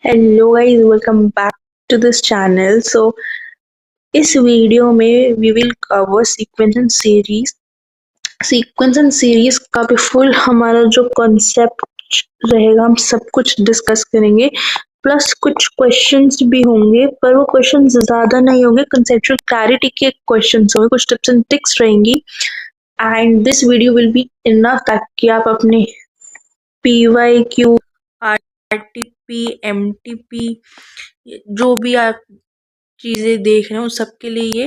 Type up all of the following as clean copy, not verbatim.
Hello guys, welcome back to this channel. इस video में we will cover sequence and series का भी full हमारा जो कॉन्सेप्ट रहेगा, हम सब कुछ डिस्कस करेंगे। प्लस कुछ क्वेश्चंस भी होंगे, पर वो क्वेश्चंस ज़्यादा नहीं होंगे, कंसेप्चुअल क्लैरिटी के क्वेश्चंस होंगे, कुछ टिप्स एंड ट्रिक्स रहेंगी। And this video will be enough ताकि आप अपने PYQ, RTP, MTP, जो भी आप चीज़ें देख रहे हो उस सब के लिए ये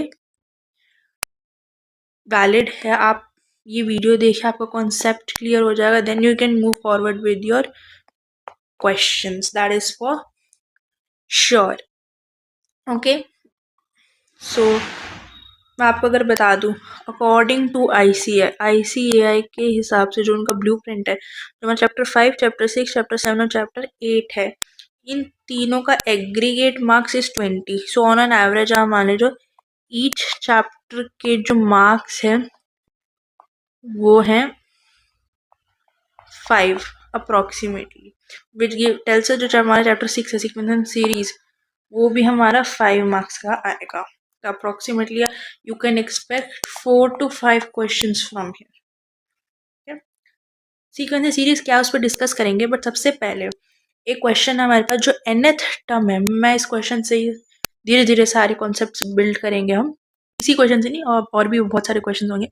वैलिड है। आप ये वीडियो देखिए, आपका कॉन्सेप्ट क्लियर हो जाएगा, then you can move forward with your questions, that is for sure. Okay, so मैं आपको अगर बता दूं, अकॉर्डिंग टू ICAI के हिसाब से जो उनका ब्लू प्रिंट है, जो हमारा चैप्टर 5, चैप्टर 6, चैप्टर 7 और चैप्टर 8 है, इन तीनों का aggregate marks is 20। So on an average आप मान लीजिए ईच चैप्टर के जो मार्क्स हैं वो हैं 5 अप्रोक्सीमेटली, विच टेल्स जो हमारा चैप्टर 6 है सीक्वेंस सीरीज, वो भी हमारा 5 मार्क्स का आएगा। तो approximately you can expect 4 to 5 questions from here. Sequence series क्या उस पर डिस्कस करेंगे, बट सबसे पहले एक क्वेश्चन है हमारे पास जो nth टर्म है। मैं इस क्वेश्चन से धीरे धीरे सारे कॉन्सेप्ट्स बिल्ड करेंगे हम, इसी क्वेश्चन से नहीं, और भी बहुत सारे क्वेश्चन होंगे।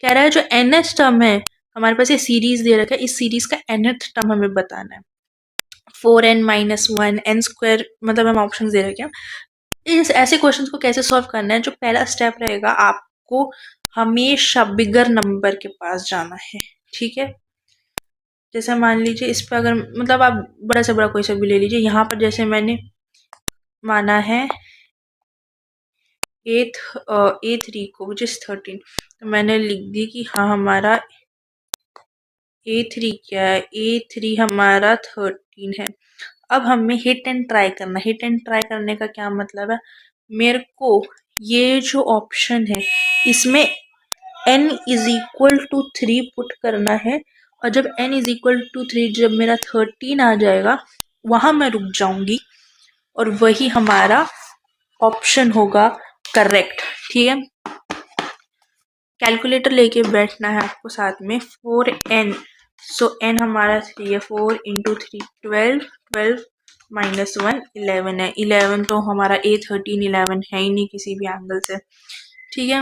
कह रहा है जो nth टर्म है हमारे पास, ये सीरीज दे रखा है, इस सीरीज का nth टर्म हमें बताना है। 4n-1 n स्क्वायर, मतलब हम ऑप्शन दे रखे हैं। इस ऐसे क्वेश्चंस को कैसे सॉल्व करना है, जो पहला स्टेप रहेगा, आपको हमेशा बिगर नंबर के पास जाना है। ठीक है, जैसे मान लीजिए इस पर अगर मतलब आप बड़ा से बड़ा कोई सा भी ले लीजिए, यहाँ पर जैसे मैंने माना है A3 को विच इज 13, तो मैंने लिख दी कि हाँ हमारा A3 क्या है, A3 हमारा 13 है। अब हमें हिट एंड ट्राई करना। हिट एंड ट्राई करने का क्या मतलब है, मेरे को ये जो ऑप्शन है इसमें n is equal to 3 put करना है, और जब n इज इक्वल टू 3, जब मेरा 13 आ जाएगा वहां मैं रुक जाऊंगी, और वही हमारा ऑप्शन होगा करेक्ट। ठीक है, कैलकुलेटर लेके बैठना है आपको साथ में। 4n, सो n हमारा 3 है, 4 इंटू 3 12, 12 माइनस 1 11 है। 11 तो हमारा A13 11 है ही नहीं किसी भी एंगल से। ठीक है,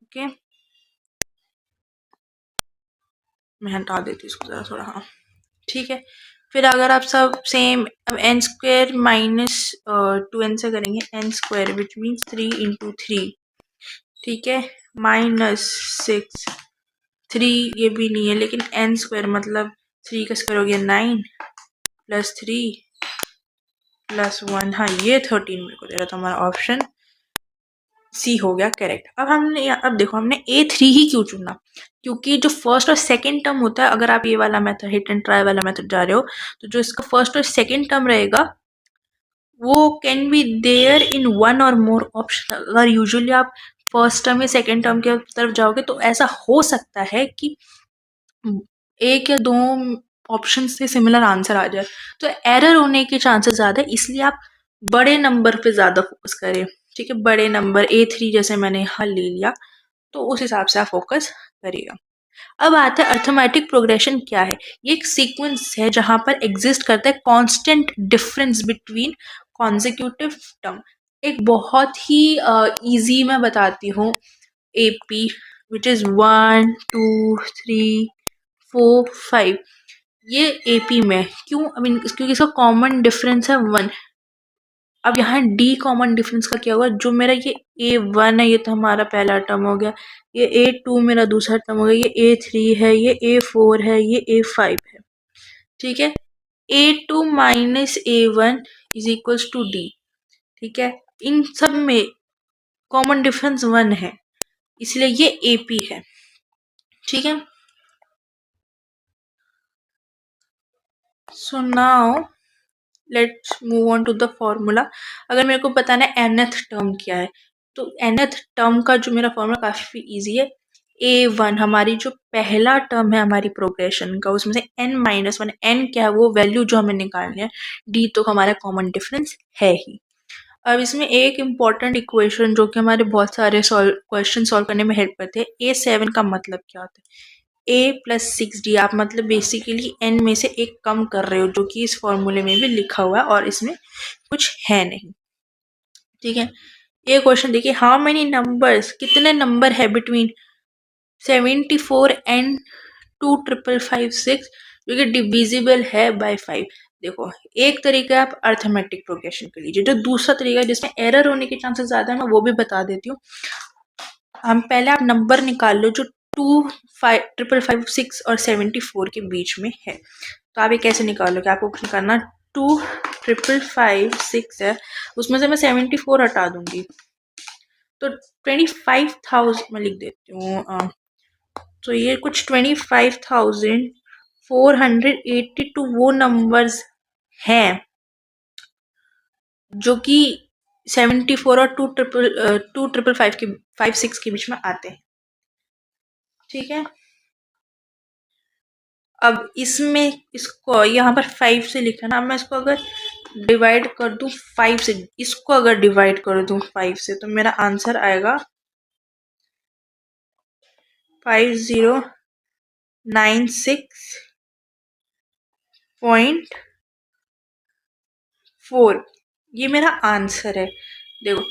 ओके, मैं हटा देती इसको जरा थोड़ा। हाँ ठीक है, फिर अगर आप सब सेम अब एन स्क्वायर माइनस 2n से करेंगे, n square which means 3 into 3, ठीक है, माइनस 6, 3 ये भी नहीं है, लेकिन एन स्क्वायर मतलब 3 का स्क्वायर हो गया 9 प्लस 3 प्लस 1, हाँ ये 13 मेरे को दे रहा था। हमारा ऑप्शन सी हो गया करेक्ट। अब देखो हमने A3 ही क्यों चुना, क्योंकि जो फर्स्ट और सेकंड टर्म होता है, अगर आप ये वाला मेथड हिट एंड ट्राई वाला मेथड जा रहे हो, तो जो इसका फर्स्ट और सेकंड टर्म रहेगा वो can be there in one और मोर ऑप्शन। अगर यूजुअली आप फर्स्ट टर्म या सेकंड टर्म की तरफ जाओगे तो ऐसा हो सकता है कि एक या दो ऑप्शन से सिमिलर आंसर आ जाए, तो एरर होने के चांसेस ज़्यादा है, इसलिए आप बड़े नंबर पे ज़्यादा फोकस करें। ठीक है, बड़े नंबर A3 जैसे मैंने यहाँ ले लिया, तो उस हिसाब से आप फोकस करिएगा। अब आता है अर्थमेटिक प्रोग्रेशन क्या है। ये एक सीक्वेंस है जहां पर एग्जिस्ट करता है constant difference between consecutive term. एक बहुत ही इजी मैं बताती हूँ, AP विच इज 1 2 3 4 5, ये AP में क्यों, आई मीन क्योंकि इसका कॉमन डिफरेंस है 1। अब यहाँ डी कॉमन डिफरेंस का क्या होगा, जो मेरा ये A1 है, ये तो हमारा पहला टर्म हो गया, ये A2 मेरा दूसरा टर्म हो गया, ये A3 है, ये A4 है, ये A5 है। ठीक है, A2 minus A1 is equals to D। ठीक है, इन सब में कॉमन डिफरेंस 1 है, इसलिए ये AP है। ठीक है, so now let's move on to the formula. अगर मेरे को बताना है nth टर्म क्या है, तो nth टर्म का जो मेरा फॉर्मूला काफ़ी इजी है। A1 हमारी जो पहला टर्म है हमारी प्रोग्रेशन का, उसमें से n-1, n क्या है वो वैल्यू जो हमें निकालनी है, d तो हमारा कॉमन डिफरेंस है ही। अब इसमें एक इम्पॉर्टेंट इक्वेशन जो कि हमारे बहुत सारे क्वेश्चन सॉल्व करने में हेल्प करते हैं, A7 का मतलब क्या होता है, A+6D, आप मतलब बेसिकली n में से एक कम कर रहे हो, जो कि इस फॉर्मूले में भी लिखा हुआ है और इसमें कुछ है नहीं। ठीक है, ये क्वेश्चन देखिए, हाउ मेनी नंबर्स, कितने नंबर है बिटवीन 74 एंड 25556 जो कि डिविजिबल है बाय 5। देखो, एक तरीका है आप अर्थमेटिक प्रोग्रेशन के लिए, जो दूसरा तरीका है जिसमें एरर होने के चांसेस ज्यादा है, मैं वो भी बता देती हूँ। हम पहले आप नंबर निकाल लो जो 25556 और 74 के बीच में है। तो आप ये कैसे निकालोगे, आपको कुछ करना, 25556 है, उसमें से मैं 74 हटा दूंगी, तो 25,000 मैं लिख देती हूँ। तो ये कुछ 25,482 वो नंबर्स हैं जो कि 74 और 255 के 56 के बीच में आते हैं। ठीक है, अब इसमें इसको यहाँ पर 5 से लिखा ना, मैं इसको अगर डिवाइड कर दूं 5 से, इसको अगर डिवाइड कर दूं 5 से, तो मेरा आंसर आएगा 5096.4, ये मेरा आंसर है। देखो,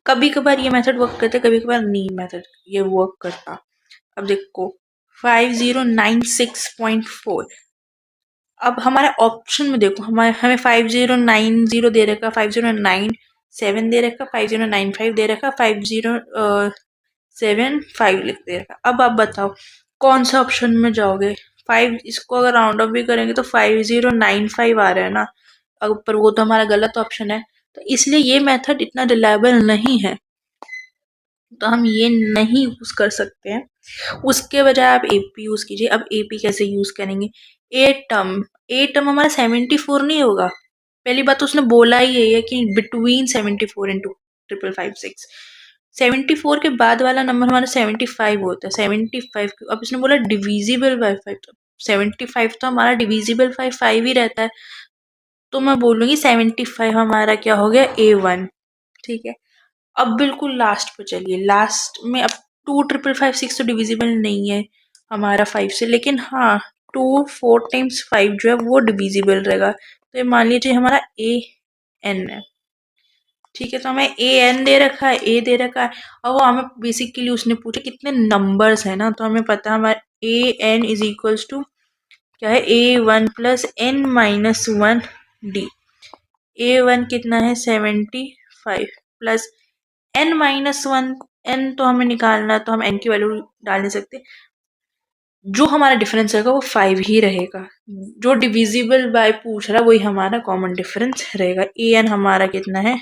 कभी कभार ये मेथड वर्क करता है, कभी कभार नहीं मेथड ये वर्क करता। अब देखो 5096.4, अब हमारे ऑप्शन में देखो, हमें 5090 दे रखा, 5097 दे रखा, 5095 दे रखा, 5075 लिख दे रखा। अब आप बताओ कौन सा ऑप्शन में जाओगे। 5 इसको अगर राउंड ऑफ भी करेंगे तो 5095 आ रहा है ना, पर वो तो हमारा गलत ऑप्शन है, तो इसलिए ये मेथड इतना रिलायबल नहीं है, तो हम ये नहीं यूज कर सकते हैं। उसके बजाय आप एपी यूज कीजिए। अब एपी कैसे यूज करेंगे, ए टर्म हमारा 74 नहीं होगा, पहली बात तो उसने बोला ही यही है कि बिटवीन 74 एंड 25556, 74 के बाद वाला नंबर हमारा 75 होता है, 75। अब इसने बोला डिविजिबल बाय 5, तो 75 तो हमारा डिविजिबल बाय 5 ही रहता है, तो मैं बोलूँगी 75 हमारा क्या हो गया, A1। ठीक है, अब बिल्कुल लास्ट पे चलिए, लास्ट में अब 25556 तो डिविजिबल नहीं है हमारा 5 से, लेकिन हाँ 4 टाइम्स 5 जो है वो डिविजिबल रहेगा, तो ये मान लीजिए हमारा AN है। ठीक है, तो हमें AN दे रखा है, A दे रखा है, और वो हमें बेसिकली उसने पूछा कितने नंबर्स है ना, तो हमें पता है हमारा AN इज इक्वल्स टू क्या है, A1 प्लस N-1D। A1 कितना है 75 प्लस N-1, N तो हमें निकालना है, तो हम N की वैल्यू डाल नहीं सकते, जो हमारा डिफरेंस रहेगा वो 5 ही रहेगा, जो डिविजिबल बाय पूछ रहा है वही हमारा कॉमन डिफरेंस रहेगा। AN हमारा कितना है,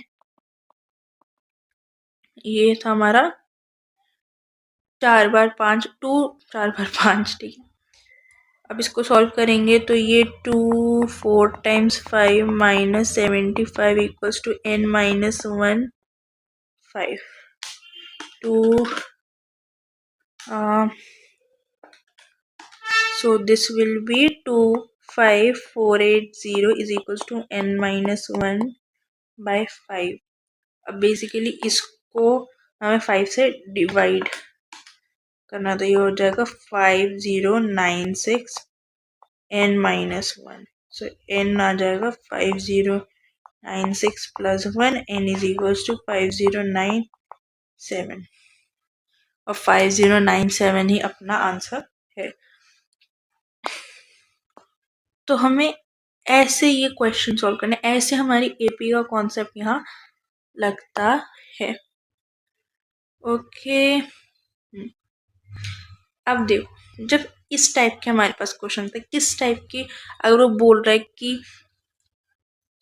ये था हमारा 4 बार 5, 4 बार 5। ठीक है, अब इसको सॉल्व करेंगे तो ये 4 times 5 minus 75 equals to N-1 5 2 so this will be 25480 is equals to N-1 by 5। अब बेसिकली इसको हमें 5 से डिवाइड करना, तो ये हो जाएगा 5096 N-1, सो N आ जाएगा 5096 plus 1, N is equals to 5097, और 5097 ही अपना आंसर है। तो हमें ऐसे ये क्वेश्चन सॉल्व करने, ऐसे हमारी एपी का कॉन्सेप्ट यहाँ लगता है। ओके, अब देखो, जब इस टाइप के हमारे पास क्वेश्चन थे, किस टाइप की, अगर वो बोल रहा है कि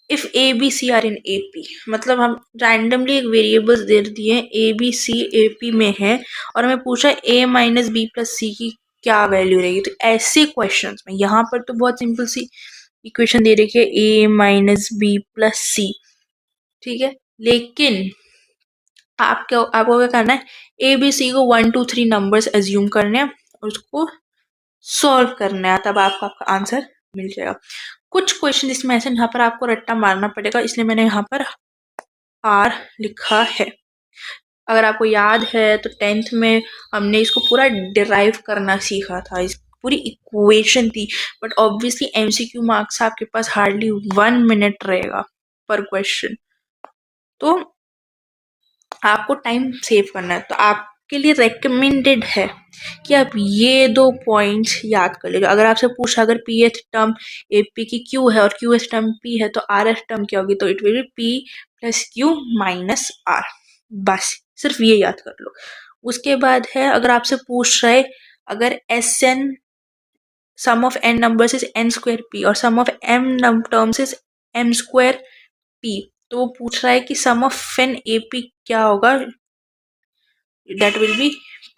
if A B C are in A P, मतलब हम रैंडमली एक वेरिएबल्स दे दिए ए बी सी ए पी में है, और हमें पूछा ए माइनस बी प्लस सी की क्या वैल्यू रहेगी, तो ऐसे क्वेश्चंस में यहाँ पर तो बहुत सिंपल सी इक्वेशन दे रखी है ए माइनस बी प्लस सी। ठीक है, लेकिन आपको क्या करना है, ABC को 1 2 3 नंबर्स एज्यूम करने हैं और उसको सॉल्व करना है, तब आपका आंसर मिल जाएगा। कुछ क्वेश्चन इसमें ऐसे यहाँ पर आपको रट्टा मारना पड़ेगा, इसलिए मैंने यहाँ पर R लिखा है। अगर आपको याद है तो 10th में हमने इसको पूरा डिराइव करना सीखा था, इस पूरी इक्वेशन थी। बट ऑब्वियसली MCQ मार्क्स आपके पास हार्डली 1 मिनट रहेगा पर क्वेश्चन, तो आपको टाइम सेव करना है। तो आपके लिए रेकमेंडेड है कि आप ये 2 पॉइंट्स याद कर लीजिए। अगर आपसे पूछा अगर pth टर्म AP की Q है और QH टर्म P है तो RH टर्म क्या होगी, तो it will be P + Q - R। बस सिर्फ ये याद कर लो। उसके बाद है, अगर आपसे पूछ रहे अगर SN sum of n numbers is n² P और sum of m terms is m² P, तो वो पूछ रहा है कि सम ऑफ n AP क्या होगा, दैट विल बी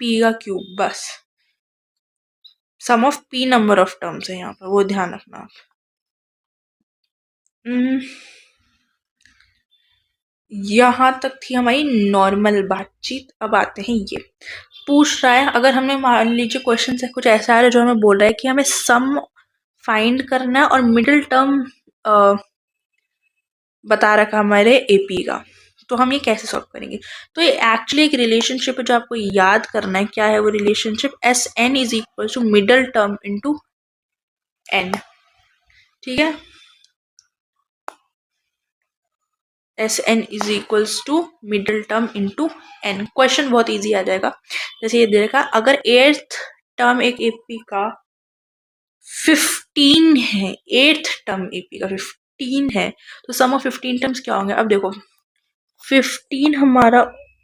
P का क्यूब। बस sum of P number of terms है यहाँ पर, वो ध्यान रखना आप। यहाँ तक थी हमारी नॉर्मल बातचीत। अब आते हैं, ये पूछ रहा है अगर हमें मान लीजिए क्वेश्चन से कुछ ऐसा आ रहा है जो हमें बोल रहा है कि हमें सम फाइंड करना है और मिडिल टर्म बता रखा हमारे AP का, तो हम ये कैसे सॉल्व करेंगे। तो ये एक्चुअली एक रिलेशनशिप है जो आपको याद करना है। क्या है वो relationship, SN is equal to middle term into n। ठीक है, SN is equals to middle term into n। Question बहुत इजी आ जाएगा। जैसे ये दे रखा, अगर 8th टर्म एक AP का 15 है, 8th टर्म AP का 15 है, तो सम ऑफ 15 टर्म्स क्या होंगे। अब देखो 15 हमारा,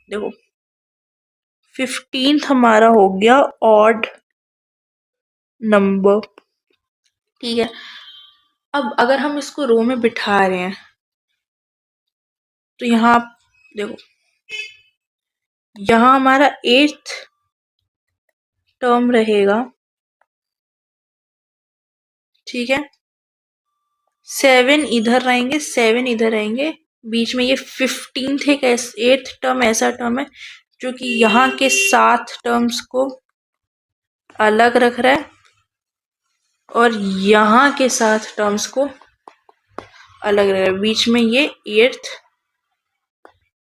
देखो 15th हमारा हो गया ऑड नंबर। ठीक है, अब अगर हम इसको रो में बिठा रहे हैं तो यहाँ देखो, यहाँ हमारा 8th टर्म रहेगा। ठीक है, 7 इधर रहेंगे, 7 इधर रहेंगे, बीच में ये 15th एक 8th टर्म ऐसा टर्म है जो कि यहाँ के 7 टर्म्स को अलग रख रहा है और यहाँ के 7 टर्म्स को अलग रख रहा है, बीच में ये 8th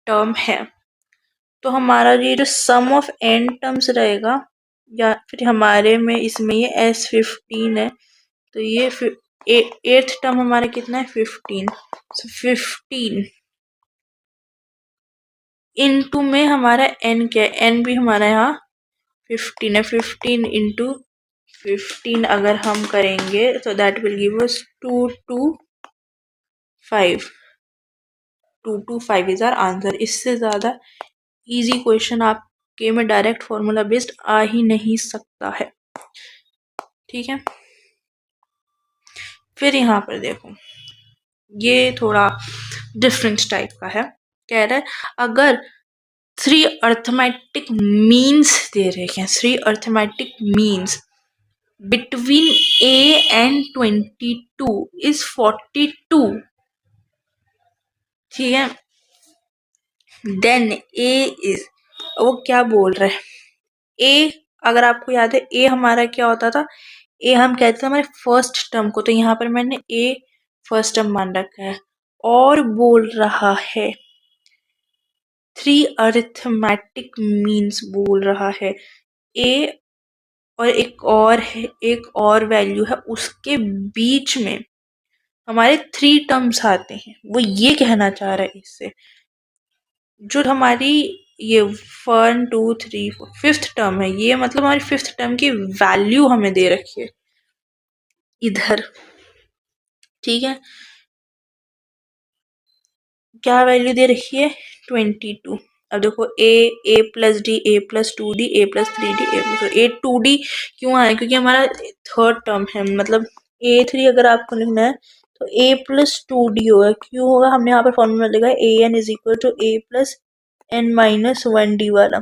टर्म है। तो हमारा ये जो सम ऑफ n टर्म्स रहेगा, या फिर हमारे में इसमें ये S15 है, तो ये 8th टर्म हमारा कितना है 15। so 15 इनटू में हमारा n क्या है, n भी हमारा यहाँ 15 है। 15 इंटू 15 अगर हम करेंगे तो that will give us 225। 225 is our answer. इससे ज़्यादा इजी क्वेश्चन आपके में डायरेक्ट फॉर्मूला बेस्ड आ ही नहीं सकता है। ठीक है, फिर यहाँ पर देखो, ये थोड़ा डिफरेंट टाइप का है। कह रहा है अगर 3 अर्थमेटिक मीन्स दे रखे हैं, 3 arithmetic means between A and 22 is 42। ठीक है, देन A इज, वो क्या बोल रहा है, A अगर आपको याद है A हमारा क्या होता था, A हम कहते थे हमारे फर्स्ट टर्म को, तो यहाँ पर मैंने A फर्स्ट टर्म मान रखा है। और बोल रहा है 3 अरिथमेटिक मीन्स बोल रहा है A और एक और वैल्यू है, उसके बीच में हमारे 3 टर्म्स आते हैं। वो ये कहना चाह रहा है इससे, जो हमारी ये 1 2 3 4 5th टर्म है, ये मतलब हमारी 5th टर्म की वैल्यू हमें दे रखी है इधर। ठीक है, क्या वैल्यू दे रखी है 22। अब देखो a plus D, a plus 2d, a plus 3d, a 2d क्यों आया, क्योंकि हमारा 3rd टर्म है, मतलब a3 अगर आपको लिखना है तो a प्लस 2d होगा। क्यों होगा, हमने यहाँ पर फॉर्मूला लिखा है an is equal to a plus n minus 1d वाला।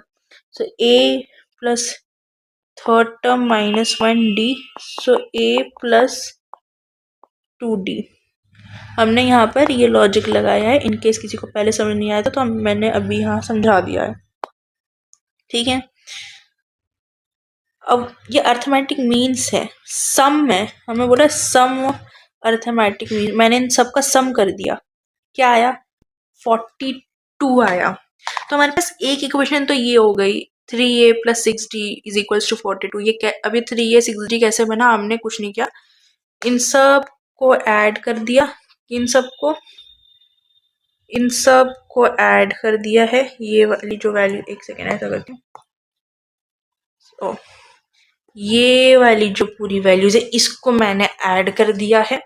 So a plus 3rd term minus 1d, so a plus 2d। हमने यहाँ पर ये लॉजिक लगाया है, इनकेस किसी को पहले समझ नहीं आया था तो मैंने अभी यहाँ समझा दिया है, ठीक है। अब ये अर्थमेटिक मीन्स है, सम है, हमें बोला सम अर्थमेटिक मीन, मैंने इन सब का सम कर दिया, क्या आया 42 आया। तो हमारे पास एक इक्वेशन तो ये हो गई 3a + 6d is equals to 42। ये अभी 3a 6d कैसे बना, हमने कुछ नहीं किया, इन सब को ऐड कर दिया, इन सब को ऐड कर दिया है, ये वाली जो वैल्यू, एक सेकेंड ऐसा करती हूँ, ये वाली जो पूरी वैल्यूज है इसको मैंने ऐड कर दिया है,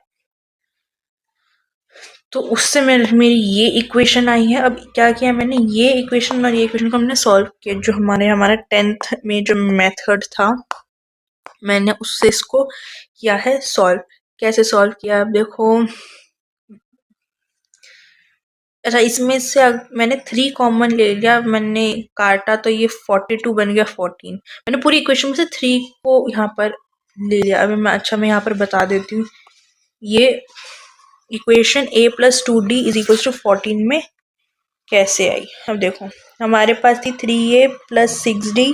तो उससे मेरी ये इक्वेशन आई है। अब क्या किया मैंने, ये इक्वेशन और ये इक्वेशन को हमने सॉल्व किया, जो हमारा 10th में जो मेथड था मैंने उससे इसको किया है सॉल्व। कैसे सॉल्व किया, अब देखो, अच्छा इसमें से मैंने 3 कॉमन ले लिया, मैंने काटा तो ये 42 बन गया 14, मैंने पूरी इक्वेशन में से 3 को यहाँ पर ले लिया। अभी मैं यहाँ पर बता देती हूँ, ये equation a + 2d is equal to 14 में कैसे आई। अब देखो, हमारे पास थी 3a + 6d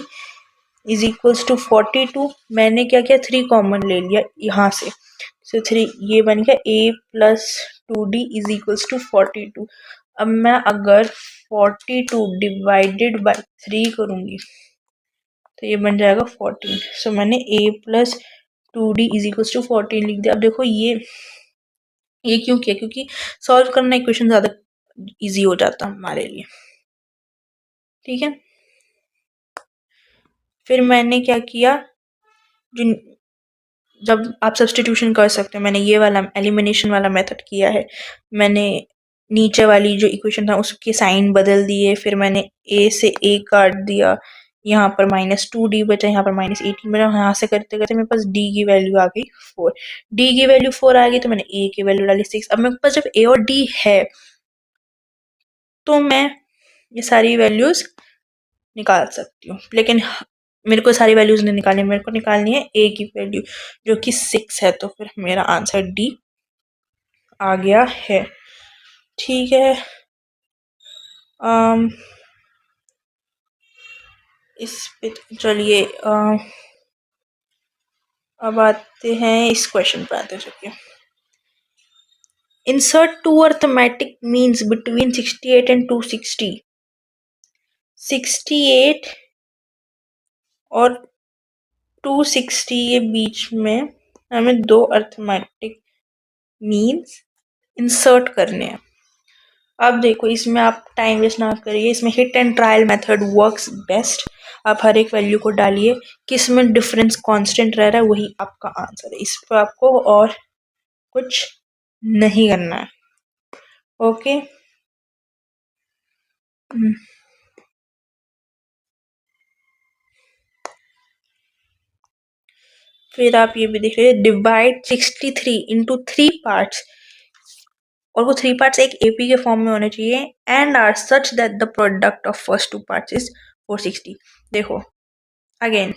is equals to 42, मैंने क्या किया 3 कॉमन ले लिया यहाँ से, सो 3 ये बन गया a + 2d is equals to 42। अब मैं अगर 42 डिवाइडेड बाय 3 करूंगी तो ये बन जाएगा 14, सो मैंने a + 2d is equals to 14 लिख दिया। अब देखो ये क्यों किया, क्योंकि सॉल्व करना इक्वेशन ज़्यादा इजी हो जाता हमारे लिए, ठीक है। फिर मैंने क्या किया, जब आप सब्स्टिट्यूशन कर सकते हो, मैंने ये वाला एलिमिनेशन वाला मेथड किया है, मैंने नीचे वाली जो इक्वेशन था उसके साइन बदल दिए, फिर मैंने a से a काट दिया, यहाँ पर -2d बचा, यहाँ पर -18 बचा, यहाँ से करते करते मेरे पास d की वैल्यू आ गई 4, d की वैल्यू 4 आ गई तो मैंने a की वैल्यू डाली 6। अब मेरे पास जब a और d है तो मैं ये सारी वैल्यूज निकाल सकती हूँ, लेकिन मेरे को सारी वैल्यूज नहीं निकालनी, मेरे को निकालनी है a की वैल्यू जो कि 6 है, तो फिर मेरा आंसर डी आ गया है, ठीक है। इस पे चलिए अब आते हैं इस क्वेश्चन पे आते हैं। Insert 2 arithmetic means between 68 and 260। 68 और 260 के बीच में हमें 2 अर्थमेटिक मीन्स इंसर्ट करने हैं। अब देखो, इसमें आप टाइम वेस्ट ना करिए, इसमें hit and trial method works best. आप हर एक वैल्यू को डालिए, किस में डिफरेंस कांस्टेंट रह रहा है वही आपका आंसर है, इस पर आपको और कुछ नहीं करना है, ओके। फिर आप ये भी देख लीजिए, डिवाइड 63 इंटू 3 पार्ट्स, और वो 3 पार्ट्स एक एपी के फॉर्म में होने चाहिए, and are such that the product of first 2 parts is 460। देखो अगेन,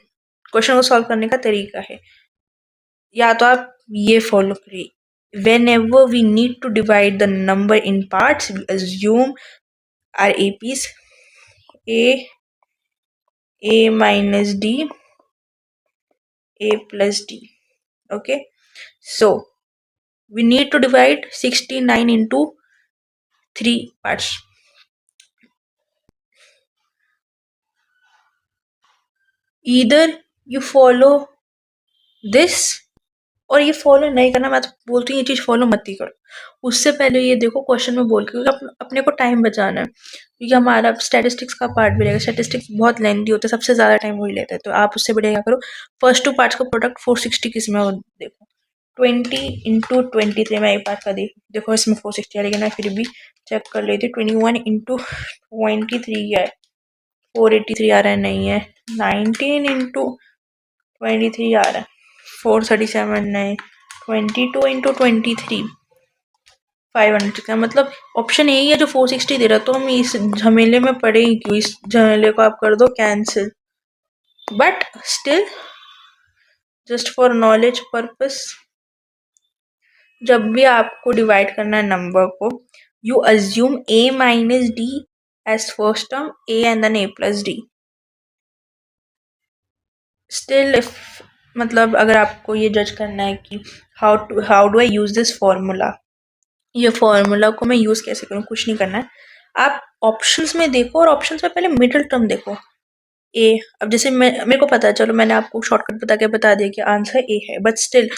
क्वेश्चन को सॉल्व करने का तरीका है, या तो आप ये फॉलो करिए, whenever we need to divide the number in parts we assume our APs a minus d, a plus d, okay, so we need to divide 69 into 3 parts. Either you follow this और ये follow नहीं करना, मैं तो बोलती हूँ ये चीज़ follow मत ही करो, उससे पहले ये देखो क्वेश्चन में बोल के, क्योंकि अपने को टाइम बचाना है, क्योंकि हमारा स्टैटिस्टिक्स का पार्ट भी रहेगा, स्टैटिस्टिक्स बहुत लेंथी होता है, सबसे ज़्यादा टाइम वही लेता है, तो आप उससे बढ़िया क्या करो, फर्स्ट 2 पार्ट्स का प्रोडक्ट 460 किस में हो देखो, 20 इंटू 23, मैं एक बात का देखो इसमें 460 आ, लेकिन मैं फिर भी चेक कर लेती हूँ, 21 इंटू 23 क्या है, 483 आ रहा है, नहीं है, 19 इंटू 23 आ रहा है, 437 नहीं, 22 इंटू 23 500 का, मतलब ऑप्शन यही है जो 460 दे रहा, तो हम इस झमेले में पड़े ही क्यों, इस झमेले को आप कर दो cancel, but still just for knowledge purpose जब भी आपको डिवाइड करना है नंबर को, you assume a minus D as first term, a and then a plus D. Still if मतलब अगर आपको ये जज करना है कि how do I use this formula, ये फॉर्मूला को मैं यूज कैसे करूँ, कुछ नहीं करना है. आप ऑप्शंस में देखो और ऑप्शंस में पहले मिडिल टर्म देखो. ए, अब जैसे मेरे को पता है, चलो मैंने आपको शॉर्टकट बता दिया कि आंसर ए है, but still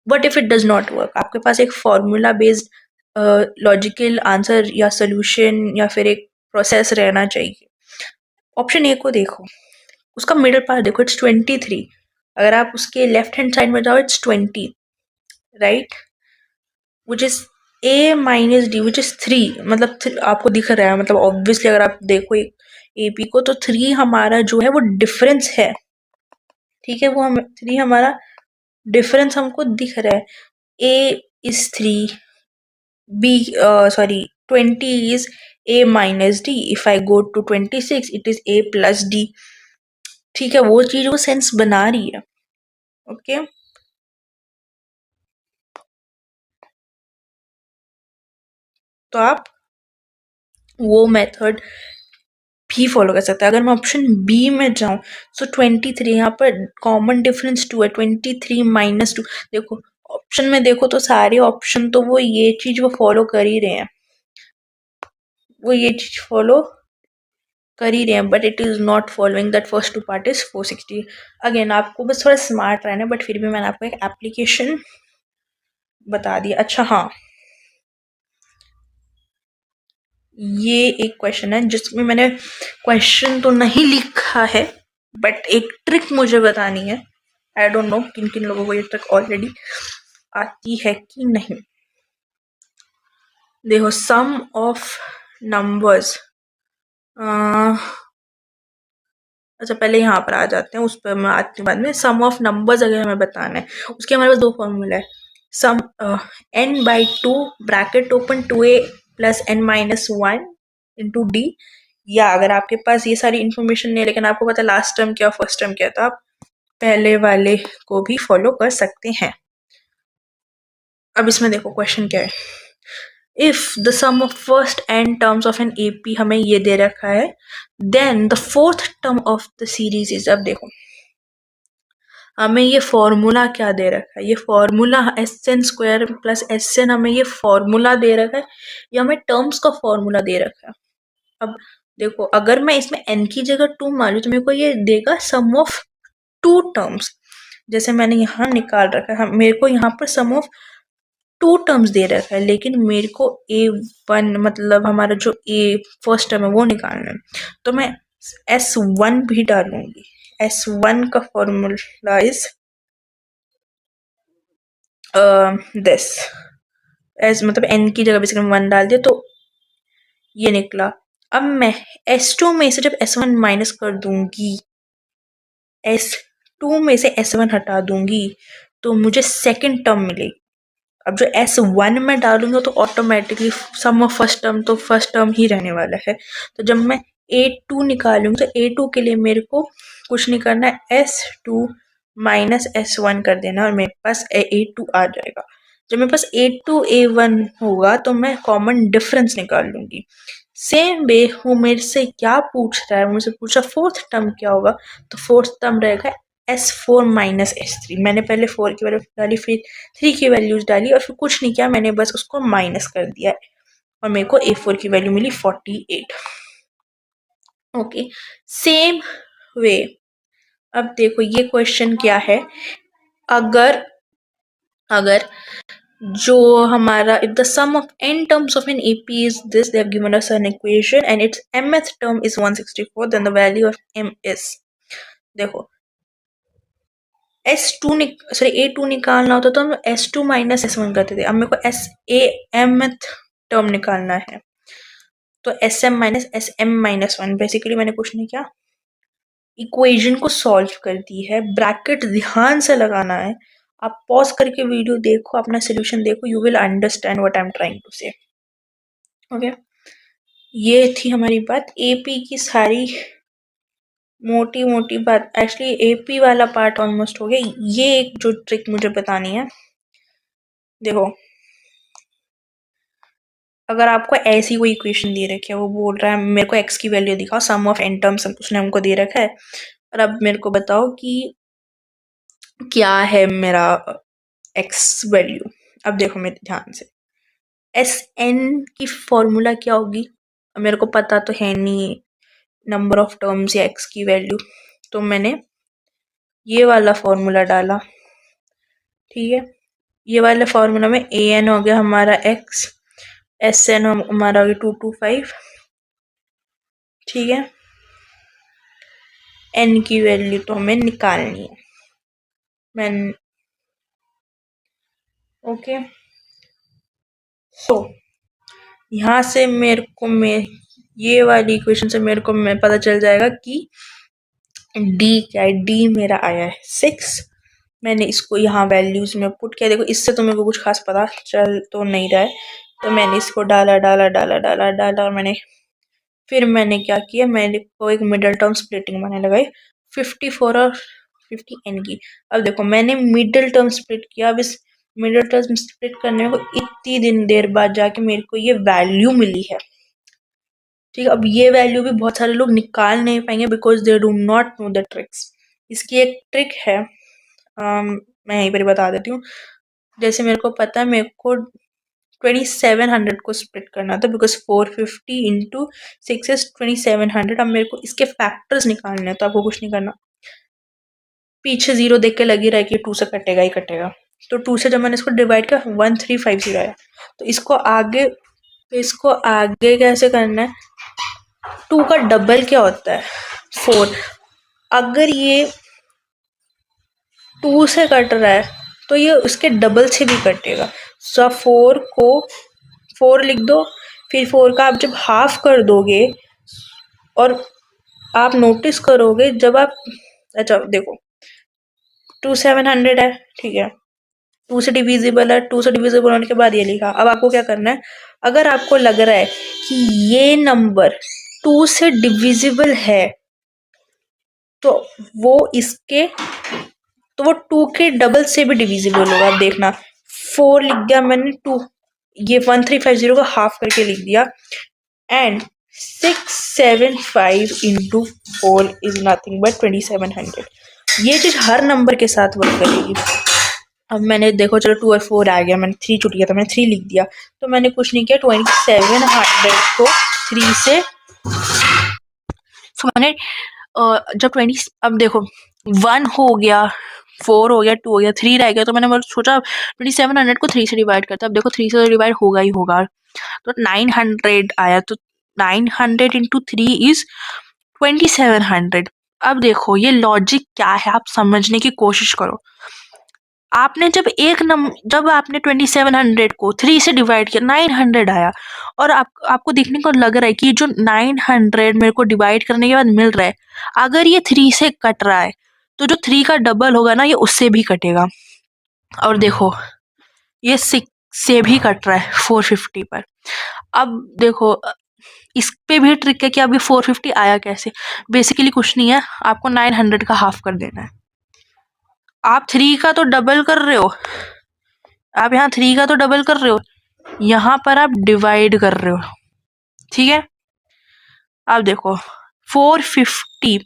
what if it does not work. आपके पास एक फॉर्मूला बेस्ड लॉजिकल आंसर या सोल्यूशन या फिर एक प्रोसेस रहना चाहिए. ऑप्शन ए को देखो, उसका मिडिल पार्ट देखो, इट्स 23. अगर आप उसके लेफ्ट हैंड साइड में जाओ, it's 20, right, which is a minus D which is 3. मतलब आपको दिख रहा है, मतलब ऑब्वियसली अगर आप देखो AP को, तो 3 हमारा जो है वो डिफरेंस है. ठीक है, वो हम 3 हमारा डिफरेंस हमको दिख रहा है. A is 3, B sorry 20 is A minus D. If I go to 26, it is A plus D. ठीक है, वो चीज वो सेंस बना रही है. ओके, तो आप वो मेथड भी फॉलो कर सकते हैं. अगर मैं ऑप्शन बी में जाऊं, सो 23, यहाँ पर कॉमन डिफरेंस 2 है. 23 माइनस 2, देखो ऑप्शन में देखो तो सारे ऑप्शन तो वो ये चीज वो फॉलो कर ही रहे हैं, वो ये चीज फॉलो कर ही रहे हैं, but it is not following that first two part is 460. Again आपको बस थोड़ा स्मार्ट रहना है, बट फिर भी मैंने आपको एक एप्लीकेशन बता दिया. अच्छा हाँ, ये एक क्वेश्चन है जिसमें मैंने क्वेश्चन तो नहीं लिखा है, बट एक ट्रिक मुझे बतानी है. आई डोंट नो किन किन लोगों को ये ट्रिक ऑलरेडी आती है कि नहीं. देखो, सम ऑफ नंबर्स, अच्छा पहले यहाँ पर आ जाते हैं, उस पर मैं आती हूँ बाद में. सम ऑफ नंबर्स अगर हमें बताना है, उसके हमारे पास दो फॉर्मूला है. सम n/2 bracket open 2a plus n-1 into D. या अगर आपके पास ये सारी इन्फॉर्मेशन नहीं है लेकिन आपको पता है लास्ट टर्म क्या फर्स्ट टर्म क्या, तो आप पहले वाले को भी फॉलो कर सकते हैं. अब इसमें देखो क्वेश्चन क्या है. If the sum of first n terms of an AP हमें ये दे रखा है, then the fourth term of the series is. अब देखो हमें ये फॉर्मूला क्या दे रखा है, ये फॉर्मूला SN² प्लस SN, हमें ये फॉर्मूला दे रखा है, ये हमें टर्म्स का फॉर्मूला दे रखा है. अब देखो अगर मैं इसमें n की जगह 2 मान लूँ तो मेरे को ये देगा सम ऑफ 2 टर्म्स. जैसे मैंने यहाँ निकाल रखा है, मेरे को यहाँ पर सम ऑफ 2 टर्म्स दे रखा है, लेकिन मेरे को A1 मतलब हमारा जो A फर्स्ट टर्म है वो निकालना है. तो मैं S1 भी डालूंगी. S1 का फॉर्मूला इज दिस. एस मतलब n की जगह बेसिकली 1 डाल दिया तो ये निकला. अब मैं S2 में से जब S1 माइनस कर दूंगी, S2 में से S1 हटा दूंगी, तो मुझे सेकंड टर्म मिलेगी. अब जो S1 में डालूंगा तो automatically sum of first term तो फर्स्ट टर्म ही रहने वाला है. तो जब मैं A2 निकालूंगी तो A2 के लिए मेरे को कुछ नहीं करना है, S2 माइनस S1 कर देना और मेरे पास A2 आ जाएगा. जब मेरे पास A2 A1 होगा तो मैं कॉमन डिफरेंस निकाल लूंगी. सेम वे वो मेरे से क्या पूछ रहा है, मुझसे पूछा फोर्थ टर्म क्या होगा, तो फोर्थ टर्म रहेगा S4 माइनस S3. मैंने पहले 4 की वैल्यू डाली, फिर 3 की वैल्यूज डाली और फिर कुछ नहीं किया, मैंने बस उसको माइनस कर दिया और मेरे को A4 की वैल्यू मिली 48. ओके, सेम वे अब देखो ये क्वेश्चन क्या है. अगर अगर जो हमारा if the sum of n terms of an AP is this, they have given us an equation and its mth term is 164, then the value of m is, देखो A2 निकालना होता तो हम S2 माइनस S1 करते थे. अब मेरे को mth टर्म निकालना है, तो SM minus SM minus 1. Basically मैंने कुछ नहीं किया, इक्वेशन को सॉल्व कर दी है. ब्रैकेट ध्यान से लगाना है, आप पॉज करके वीडियो देखो, अपना सोल्यूशन देखो, you will understand what I am trying to say. Okay, ये थी हमारी बात AP की सारी मोटी मोटी बात. एक्चुअली AP वाला पार्ट ऑलमोस्ट हो गया. ये एक जो ट्रिक मुझे बतानी है, देखो अगर आपको ऐसी कोई इक्वेशन दे रखी है, वो बोल रहा है मेरे को x की वैल्यू दिखाओ, सम ऑफ n टर्म्स उसने हमको दे रखा है, और अब मेरे को बताओ कि क्या है मेरा x वैल्यू। अब देखो मेरे ध्यान से, एस एन की फॉर्मूला क्या होगी, मेरे को पता तो है नहीं नंबर ऑफ टर्म्स या x की वैल्यू, तो मैंने ये वाला फॉर्मूला डाला। ठीक है, ये वाले फॉर्मूला में ए एन हो गया हमारा x, एस एन हमारा हो गया 225। ठीक है, एन की वैल्यू तो हमें निकालनी है। मैं ओके, सो यहाँ से मेरे को ये वाली इक्वेशन से मेरे को पता चल जाएगा कि डी क्या है। डी मेरा आया है 6। मैंने इसको यहाँ वैल्यूज में पुट किया। देखो इससे तो मेरे को कुछ खास पता चल तो नहीं रहा है, तो मैंने इसको डाला डाला डाला डाला डाला, और मैंने क्या किया, मैंने को एक मिडल टर्म स्प्लिटिंग बनाने लगाई 54 और 50 एन की। अब देखो मैंने मिडल टर्म स्प्लिट किया। अब इस मिडल टर्म स्प्लिट करने को इतनी दिन देर बाद जाके मेरे को ये वैल्यू मिली है। ठीक है, अब ये वैल्यू भी बहुत सारे लोग निकाल नहीं पाएंगे because they do not know the tricks. इसकी एक ट्रिक है, मैं यहीं पर बता देती हूँ। जैसे मेरे को पता है, मेरे को 2700 को स्प्लिट करना था बिकॉज 450 इंटू 6 इज 2700। अब मेरे को इसके फैक्टर्स निकालने हैं, तो आपको कुछ नहीं करना, पीछे जीरो देख के लगी रहा कि 2 से कटेगा ही कटेगा। तो 2 से जब मैंने इसको डिवाइड किया 1350 आया। तो इसको आगे कैसे करना है, 2 का डबल क्या होता है 4। अगर ये 2 से कट रहा है तो ये उसके डबल से भी कटेगा। सो 4 को 4 लिख दो, फिर 4 का आप जब हाफ कर दोगे, और आप नोटिस करोगे जब आप, अच्छा देखो 2700 है, ठीक है, 2 से डिविजिबल है, 2 से डिविजिबल होने के बाद ये लिखा। अब आपको क्या करना है, अगर आपको लग रहा है कि ये नंबर 2 से डिविजिबल है, तो वो 2 के डबल से भी डिविजिबल होगा। आप देखना 4 लिख दिया मैंने, 2 ये 1350 का हाफ करके लिख दिया, and 675 into 4 is nothing but 2700। ये चीज हर नंबर के साथ वर्क करेगी। अब मैंने देखो चलो 2 और 4 आ गया, मैंने 3 छूट गया था, मैंने 3 लिख दिया। तो मैंने कुछ नहीं किया, 2700 को 3 से, तो मैंने जब 20, अब देखो 1 हो गया, 4 हो गया, 2 हो गया, 3 रह गया, तो मैंने सोचा 2700 को 3 से डिवाइड करता। अब देखो 3 से डिवाइड होगा ही होगा, तो 900 आया। तो 900 इंटू 3 इज 2700। अब देखो ये लॉजिक क्या है, आप समझने की कोशिश करो। आपने जब आपने 2700 को 3 से डिवाइड किया, 900 आया, और आपको देखने को लग रहा है कि जो 900 मेरे को डिवाइड करने के बाद मिल रहा है, अगर ये 3 से कट रहा है तो जो 3 का डबल होगा ना, ये उससे भी कटेगा। और देखो ये 6 से भी कट रहा है 450 पर। अब देखो इस पे भी ट्रिक है कि अभी 450 आया कैसे। बेसिकली कुछ नहीं है, आपको 900 का हाफ कर देना है। आप 3 का तो डबल कर रहे हो, आप यहाँ 3 का तो डबल कर रहे हो, यहाँ पर आप डिवाइड कर रहे हो। ठीक है, अब देखो 450,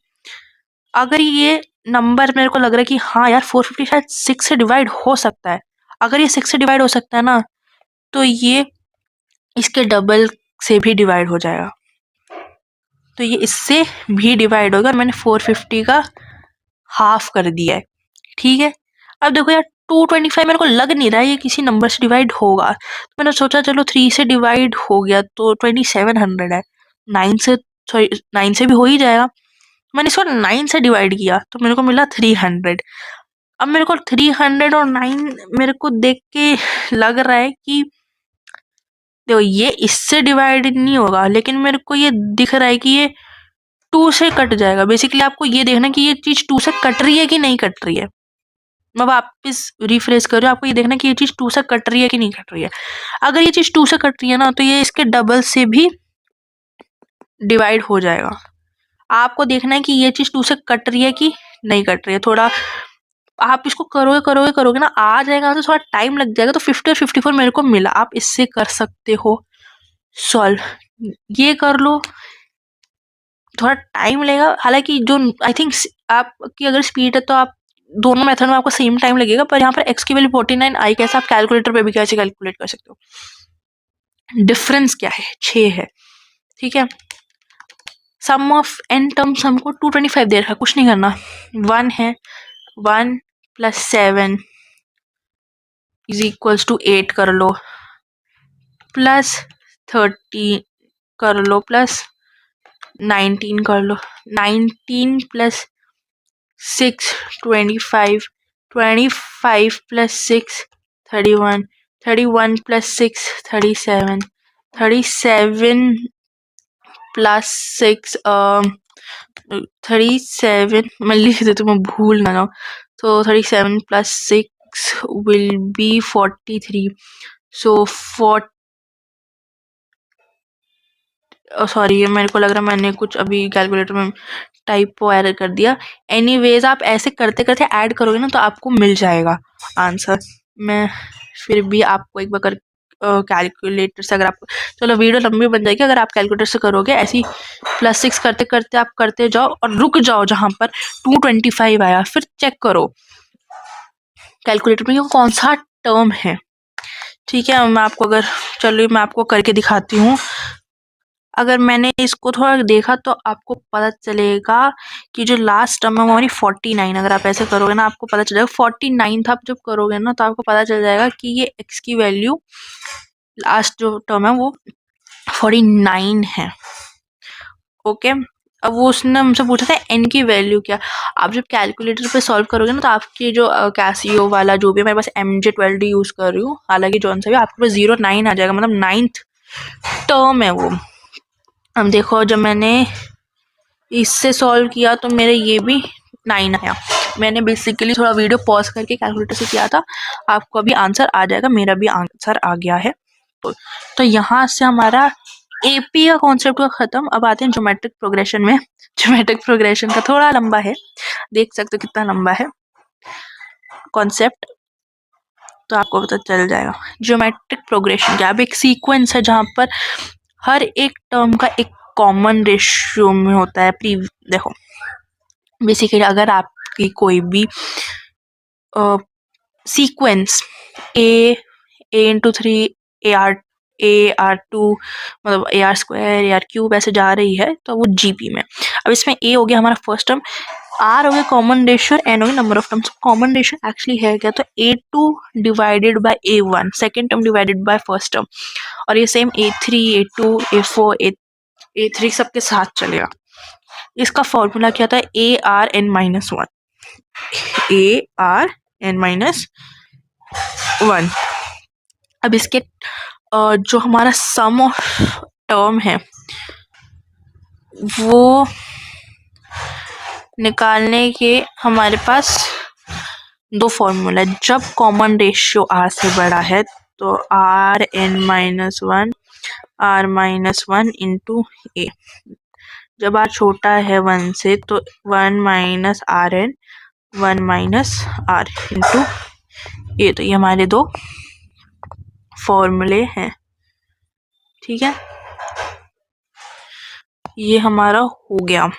अगर ये नंबर मेरे को लग रहा है कि हाँ यार 450 शायद 6 से डिवाइड हो सकता है, अगर ये 6 से डिवाइड हो सकता है ना, तो ये इसके डबल से भी डिवाइड हो जाएगा, तो ये इससे भी डिवाइड होगा, और मैंने 450 का हाफ कर दिया है। ठीक है, अब देखो यार 225 मेरे को लग नहीं रहा है ये किसी नंबर से डिवाइड होगा, तो मैंने सोचा चलो 3 से डिवाइड हो गया तो 2700 है, 9 से भी हो ही जाएगा। मैंने इसको 9 से डिवाइड किया तो मेरे को मिला 300। अब मेरे को 300 और 9 मेरे को देख के लग रहा है कि देखो ये इससे डिवाइड नहीं होगा, लेकिन मेरे को ये दिख रहा है कि ये 2 से कट जाएगा। बेसिकली आपको ये देखना कि ये चीज 2 से कट रही है कि नहीं कट रही है। मैं वापस रिफ्रेश कर रही हूँ, आपको ये देखना कि ये चीज 2 से कट रही है कि नहीं कट रही है। अगर ये चीज 2 से कट रही है ना, तो ये इसके डबल से भी डिवाइड हो जाएगा। आपको देखना है कि ये चीज 2 से कट रही है कि नहीं कट रही है। थोड़ा आप इसको करोगे ना, आ जाएगा, तो थोड़ा टाइम लग जाएगा। तो 50 और 54 मेरे को मिला, आप इससे कर सकते हो। सॉल्व, ये कर लो, थोड़ा टाइम लगेगा। हालांकि जो आई थिंक आपकी अगर स्पीड है तो आप दोनों मेथड में आपको सेम टाइम लगेगा, पर यहाँ पर एक्स की वैल्यू 49 आई कैसे, आप कैलकुलेटर पे भी कैसे कैलकुलेट कर सकते हो। डिफरेंस क्या है, 6 है, ठीक है। सम ऑफ एन टर्म्स हमको 225 दे रखा है, कुछ नहीं करना, 1 है, 1 + 7 इज इक्वल्स टू 8 कर लो, प्लस 30 कर लो, प्लस 19 कर लो, 19 + 6 25, 25 + 6 31, 31 + 6 37, 37 + 6 37, मैं लिख देती हूँ, मैं भूल ना जाऊँ, तो 37 + 6 will be 43, so 40, सॉरी मेरे को लग रहा है मैंने कुछ अभी कैलकुलेटर में टाइपो एरर कर दिया। एनीवेज आप ऐसे करते करते ऐड करोगे ना तो आपको मिल जाएगा आंसर। मैं फिर भी आपको एक बार कर कैलकुलेटर से, अगर आप, चलो वीडियो लंबी बन जाएगी, अगर आप कैलकुलेटर से करोगे ऐसी +6 करते करते आप करते जाओ और रुक जाओ जहां पर 225 आया, फिर चेक करो कैलकुलेटर में ये कौन सा टर्म है, ठीक है। मैं आपको अगर, चलो मैं आपको करके दिखाती हूँ। अगर मैंने इसको थोड़ा देखा तो आपको पता चलेगा कि जो लास्ट टर्म है वो हमारी 49, अगर आप ऐसे करोगे ना आपको पता चल जाएगा 49 था, आप जब करोगे ना तो आपको पता चल जाएगा कि ये x की वैल्यू लास्ट जो टर्म है वो 49 है, ओके। अब वो उसने हमसे पूछा था n की वैल्यू क्या, आप जब कैलकुलेटर पे सॉल्व करोगे ना तो आपकी जो कैसियो वाला जो भी है, मेरे पास MJ12D यूज कर रही हूँ, हालांकि जौन सा भी आपके पास 09 आ जाएगा, मतलब 9th टर्म है वो। अब देखो जब मैंने इससे सॉल्व किया तो मेरे ये भी 9 आया। मैंने बेसिकली थोड़ा वीडियो पॉज करके कैलकुलेटर से किया था, आपको अभी आंसर आ जाएगा, मेरा भी आंसर आ गया है। तो यहाँ से हमारा एपी का कॉन्सेप्ट हुआ खत्म। अब आते हैं ज्योमेट्रिक प्रोग्रेशन में। ज्योमेट्रिक प्रोग्रेशन का थोड़ा लंबा है, देख सकते हो कितना लंबा है कॉन्सेप्ट, तो आपको पता चल जाएगा। ज्योमेट्रिक प्रोग्रेशन क्या, अब एक सीक्वेंस है जहाँ पर हर एक टर्म का एक कॉमन रेशियो में होता है। देखो बेसिकली अगर आपकी कोई भी सीक्वेंस a × 3 AR2 मतलब AR² AR³ ऐसे जा रही है तो वो GP में। अब इसमें a हो गया हमारा फर्स्ट टर्म, r हो गया कॉमन रेशियो, n हो गया number of terms. Common ratio actually है क्या, तो A2 divided by A1 second term divided by first term, और ये same A3 A2 A4 A3 सबके साथ चलेगा। इसका फॉर्मूला क्या था, ARn-1, ARn-1। अब इसके जो हमारा सम ऑफ टर्म है वो निकालने के हमारे पास दो फॉर्मूला है। जब कॉमन रेशियो r से बड़ा है तो Rn-1 R-1 इंटू a, जब r छोटा है 1 से तो 1 - Rn 1 - R इंटू a। तो ये हमारे दो फॉर्मूले हैं, ठीक है, ये हमारा हो गया।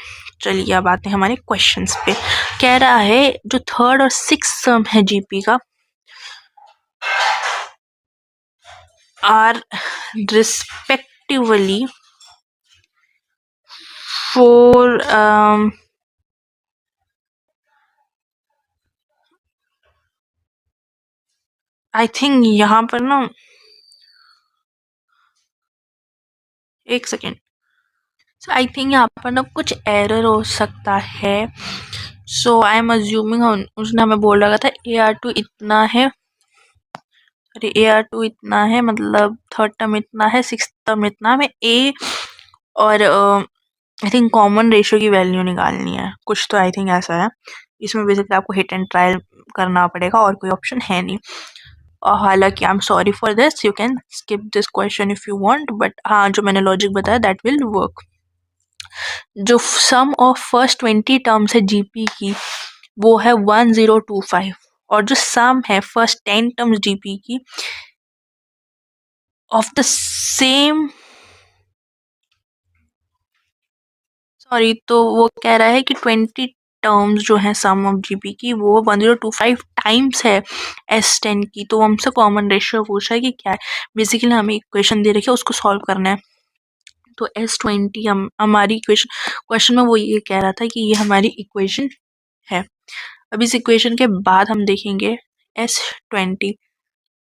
चलिए अब आते हैं हमारे क्वेश्चंस पे। कह रहा है जो थर्ड और सिक्स्थ टर्म है जीपी का आर रिस्पेक्टिवली 4 आई थिंक यहाँ पर ना, एक सेकेंड, आई थिंक यहाँ पर ना कुछ एरर हो सकता है। सो आई एम अज्यूमिंग उसने हमें बोल रखा था AR2 इतना है, अरे AR2 इतना है, मतलब थर्ड टर्म इतना है, सिक्स्थ टर्म इतना, हमें A और आई थिंक कॉमन रेशियो की वैल्यू निकालनी है कुछ, तो आई थिंक ऐसा है। इसमें बेसिकली आपको हिट एंड ट्रायल करना पड़ेगा और कोई ऑप्शन है नहीं। और हालांकि I am sorry for this, you can skip this question if you want, but हाँ जो मैंने लॉजिक बताया दैट विल वर्क। जो सम ऑफ फर्स्ट 20 टर्म्स है जीपी की वो है 1025, और जो सम है फर्स्ट 10 टर्म्स जीपी की ऑफ द सेम सॉरी, तो वो कह रहा है कि 20 टर्म्स जो है सम ऑफ जीपी की वो 1025 टाइम्स है S10 की। तो हमसे कॉमन रेशियो पूछा है कि क्या है। बेसिकली हमें इक्वेशन दे रखी है, उसको सॉल्व करना है। तो S20 हम हमारी इक्वेशन, क्वेश्चन में वो ये कह रहा था कि ये हमारी इक्वेशन है। अब इस इक्वेशन के बाद हम देखेंगे S20।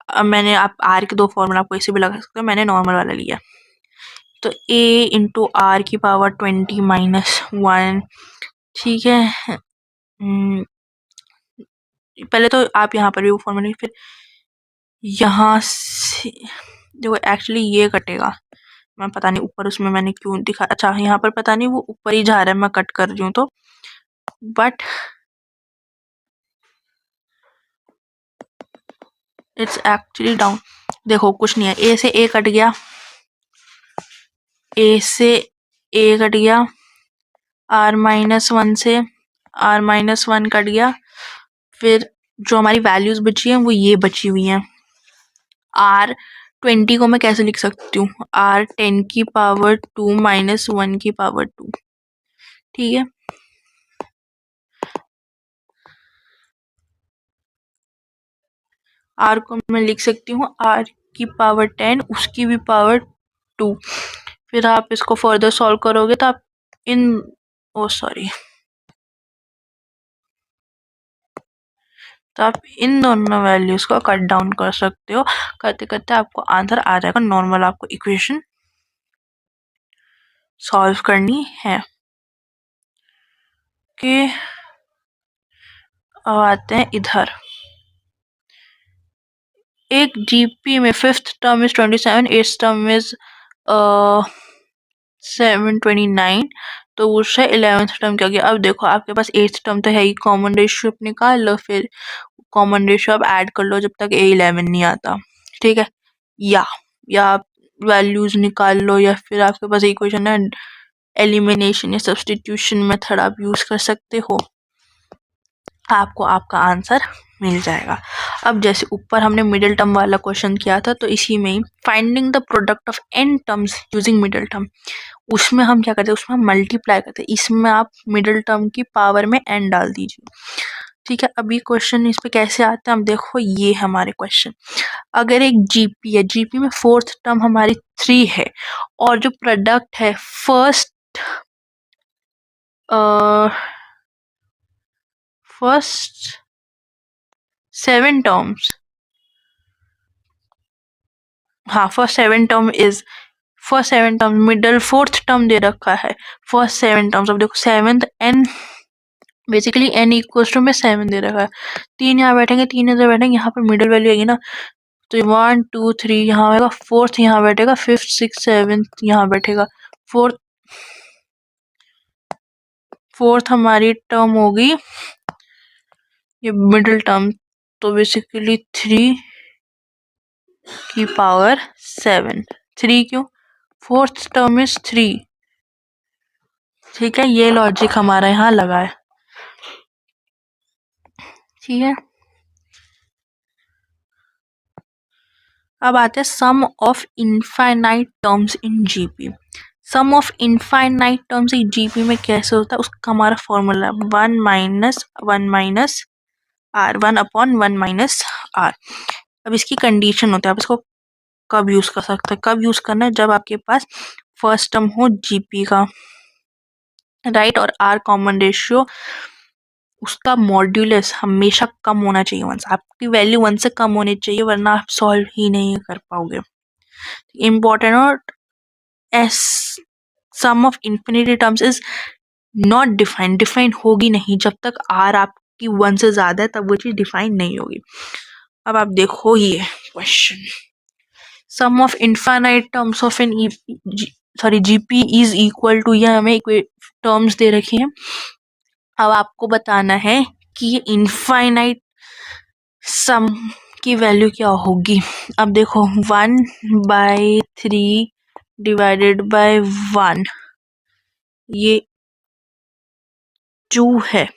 अब मैंने, आप आर के दो फॉर्मूला आपको इसे भी लगा सकते हो, मैंने नॉर्मल वाला लिया। तो a इंटू आर की पावर 20 माइनस 1, ठीक है। पहले तो आप यहाँ पर भी वो फॉर्मूला, फिर यहाँ से देखो एक्चुअली ये कटेगा। मैं पता नहीं ऊपर उसमें मैंने क्यों दिखा, अच्छा यहाँ पर पता नहीं वो ऊपर ही जा रहा है, मैं कट कर रही हूँ तो, बट इट्स एक्चुअली डाउन। देखो कुछ नहीं है, ए से ए कट गया, ए से ए कट गया, r-1 से r-1 कट गया, फिर जो हमारी वैल्यूज बची हैं वो ये बची हुई हैं। r20 को मैं कैसे लिख सकती हूँ, r10 की पावर 2 माइनस 1 की पावर 2, ठीक है। r को मैं लिख सकती हूँ r की पावर 10, उसकी भी पावर 2। फिर आप इसको फर्दर सॉल्व करोगे तो आप इन, ओ सॉरी, तो आप इन दोनों वैल्यूज को कट डाउन कर सकते हो। करते करते आपको आंसर आ जाएगा। नॉर्मल आपको इक्वेशन सॉल्व करनी है कि अब आते हैं इधर। एक जीपी में fifth term is 27, eighth term is 729, तो उससे 11th टर्म क्या गया। अब देखो आपके पास 8th टर्म तो है ही, कॉमन रेशियो आप निकाल लो, फिर कॉमन रेशियो आप ऐड कर लो जब तक A11 नहीं आता, ठीक है। या आप वैल्यूज निकाल लो, या फिर आपके पास इक्वेशन है, एलिमिनेशन या सब्स्टिट्यूशन मेथड आप यूज कर सकते हो, आपको आपका आंसर मिल जाएगा। अब जैसे ऊपर हमने मिडिल टर्म वाला क्वेश्चन किया था, तो इसी में ही finding the product of n terms using middle term, उसमें हम क्या करते हैं, उसमें हम मल्टीप्लाई करते हैं। इसमें आप मिडिल टर्म की पावर में n डाल दीजिए, ठीक है। अभी क्वेश्चन इस पे कैसे आता है, हम देखो ये हमारे क्वेश्चन। अगर एक जीपी है, जीपी में फोर्थ टर्म हमारी 3 है, और जो प्रोडक्ट है फर्स्ट फर्स्ट 7 टर्म्स, हाँ first 7 term is, first 7 term, middle fourth term दे रखा है, फर्स्ट 7 टर्म्स। अब देखो seventh n, basically n equals to में 7 दे रखा है, 3 यहाँ बैठेंगे, 3 इधर बैठेंगे, यहाँ पर मिडिल वैल्यू आएगी ना, तो 1 2 3 यहाँ आएगा, फोर्थ यहाँ बैठेगा, फिफ्थ सिक्स सेवेंथ यहाँ बैठेगा, फोर्थ हमारी टर्म होगी ये मिडिल टर्म, तो बेसिकली 3 की पावर 7। 3 क्यों, फोर्थ टर्म इज 3, ठीक है। ये लॉजिक हमारा यहाँ लगा है, ठीक है। अब आते हैं sum of infinite terms in GP. Sum of infinite terms in GP में कैसे होता है, उसका हमारा formula 1 minus 1 minus r, 1 upon 1 minus r. अब इसकी कंडीशन होता है, आप इसको कब यूज कर सकते हैं, कब यूज करना है, जब आपके पास फर्स्ट टर्म हो जीपी का, राइट, और आर कॉमन रेशियो, उसका मॉड्यूलस हमेशा कम होना चाहिए 1 से, आपकी वैल्यू 1 से कम होनी चाहिए, वरना आप सॉल्व ही नहीं कर पाओगे। इम्पोर्टेंट, और S sum of infinity terms is not defined, define होगी नहीं जब तक आर आपकी 1 से ज्यादा है, तब वो चीज डिफाइन नहीं होगी। अब आप देखो ये question, sum of infinite terms of an sorry GP is equal to, यह हमें टर्म्स दे रखे हैं। अब आपको बताना है कि ये इनफाइनाइट सम की वैल्यू क्या होगी। अब देखो 1/3 डिवाइडेड बाय 1, ये 2 है,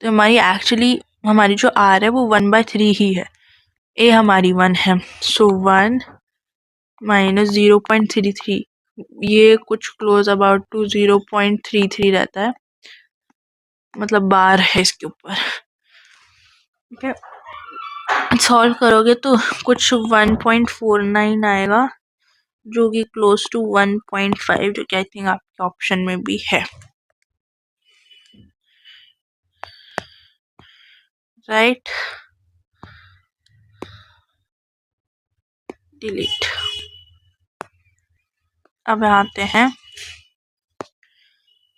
तो हमारी एक्चुअली हमारी जो आर है वो 1/3 ही है, ए हमारी 1 है, सो 1 माइनस 0.33, ये कुछ क्लोज अबाउट टू 0.33 रहता है, मतलब बार है इसके ऊपर। ठीक है, सॉल्व करोगे तो कुछ 1.49 आएगा, जो कि क्लोज टू 1.5, जो कि आई थिंक आपके ऑप्शन में भी है, राइट। डिलीट। अब आते हैं,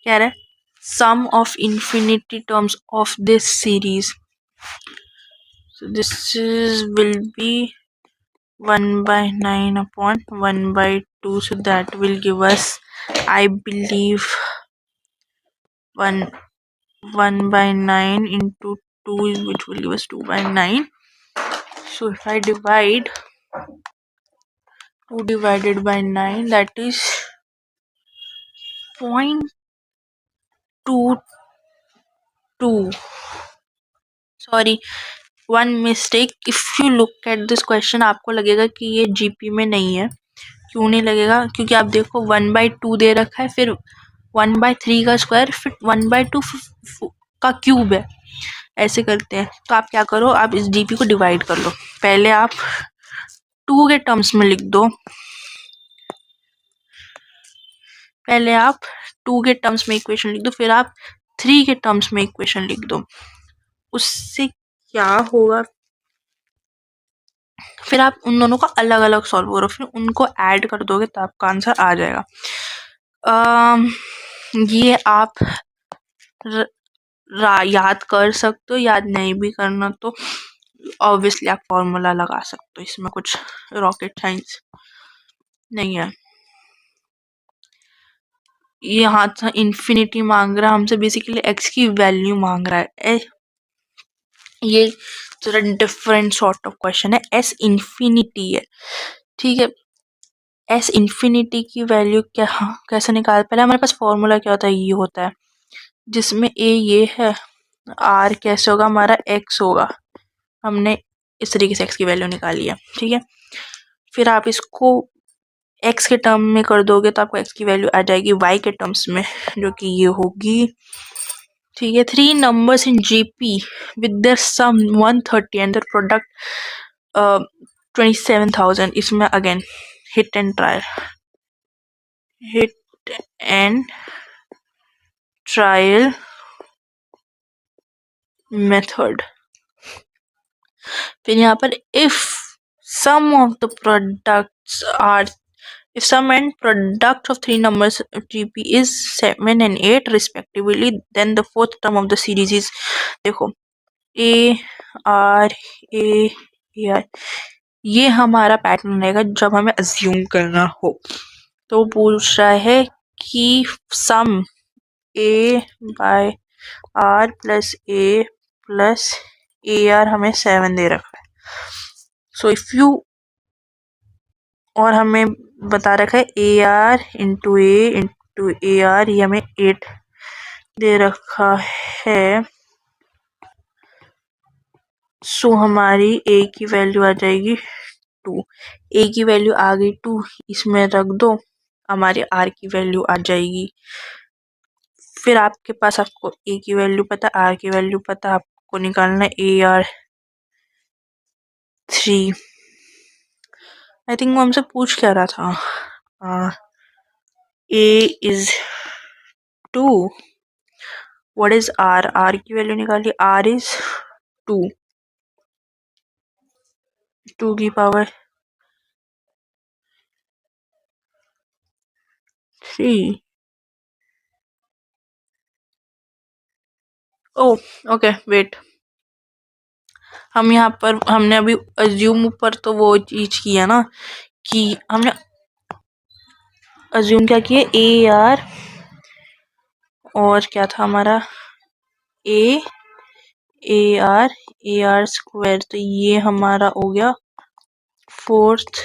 कह रहे sum of infinity terms of this series, so this is will be 1/9 upon 1/2, so that will give us, I believe, 1/9 into 2 is, which will give us 2/9. So if I divide 2 divided by 9, that is 0.22. Sorry, one mistake. If you look at this question, आपको लगेगा कि ये GP में नहीं है। क्यों नहीं लगेगा? क्योंकि आप देखो 1/2 दे रखा है, फिर 1/3 का स्क्वायर, फिर 1/2 का क्यूब है। ऐसे करते हैं। तो आप क्या करो, आप इस जीपी को डिवाइड कर लो। पहले आप 2 के टर्म्स में लिख दो, पहले आप 2 के टर्म्स में इक्वेशन लिख दो, फिर आप 3 के टर्म्स में इक्वेशन लिख दो। उससे क्या होगा, फिर आप उन दोनों का अलग अलग सॉल्व करो, फिर उनको ऐड कर दोगे तो आपका आंसर आ जाएगा। ये आप याद कर सकते हो, याद नहीं भी करना तो ऑब्वियसली आप फॉर्मूला लगा सकते हो, इसमें कुछ रॉकेट साइंस नहीं है। यहाँ था इन्फिनिटी मांग रहा है हमसे, बेसिकली एक्स की वैल्यू मांग रहा है। ये थोड़ा डिफरेंट सॉर्ट ऑफ क्वेश्चन है। एस इन्फिनिटी है, ठीक है। एस इन्फिनिटी की वैल्यू क्या, कैसे निकाल, पहले हमारे पास फॉर्मूला क्या होता है, ये होता है जिसमें ए ये है, आर कैसे होगा, हमारा एक्स होगा। हमने इस तरीके से एक्स की वैल्यू निकाली है, ठीक है। फिर आप इसको एक्स के टर्म में कर दोगे तो आपको एक्स की वैल्यू आ जाएगी वाई के टर्म्स में, जो कि ये होगी, ठीक है। 3 numbers in GP with their sum 130 and their product 27,000. इसमें again hit and trial method. फिर यहाँ पर if sum and product of 3 numbers GP is 7 and 8 respectively, then the fourth term of the series is, देखो A R A R, ये हमारा pattern रहेगा जब हमें अज्यूम करना हो। तो पूछ रहा है कि sum A by R plus A plus AR हमें 7 दे रखा है। सो इफ यू, और हमें बता रखा है AR इंटू AR, ये हमें 8 दे रखा है। सो हमारी A की वैल्यू आ जाएगी 2। A की वैल्यू आ गई 2, इसमें रख दो, हमारी R की वैल्यू आ जाएगी। फिर आपके पास, आपको A की वैल्यू पता, R की वैल्यू पता, आपको निकालना है AR 3। आई थिंक वो हमसे पूछ क्या रहा था, A is 2, what is R, R की वैल्यू निकाली, R इज 2, 2 की पावर 3। ओके वेट, हम यहाँ पर हमने अभी अज्यूम ऊपर तो वो चीज किया ना, कि हमने अज्यूम क्या किया, AR और क्या था हमारा AR स्क्वायर, तो ये हमारा हो गया फोर्थ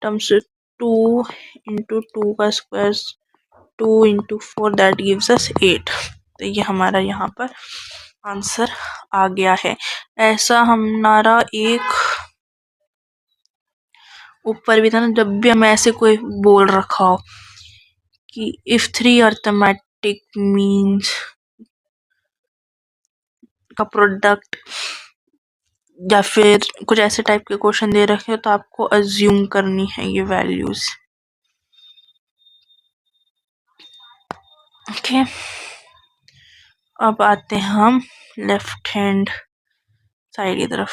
टर्म से 2 इंटू 2 का square, 2 into 4, that gives us 8। तो ये हमारा यहाँ पर आंसर आ गया है। ऐसा हमारा एक ऊपर भी था ना, जब भी हमें ऐसे कोई बोल रखा हो कि इफ 3 अर्थमेटिक मीन्स का प्रोडक्ट या फिर कुछ ऐसे टाइप के क्वेश्चन दे रखे हो तो आपको अज्यूम करनी है ये वैल्यूज। ओके, अब आते हैं हम लेफ्ट हैंड साइड की तरफ।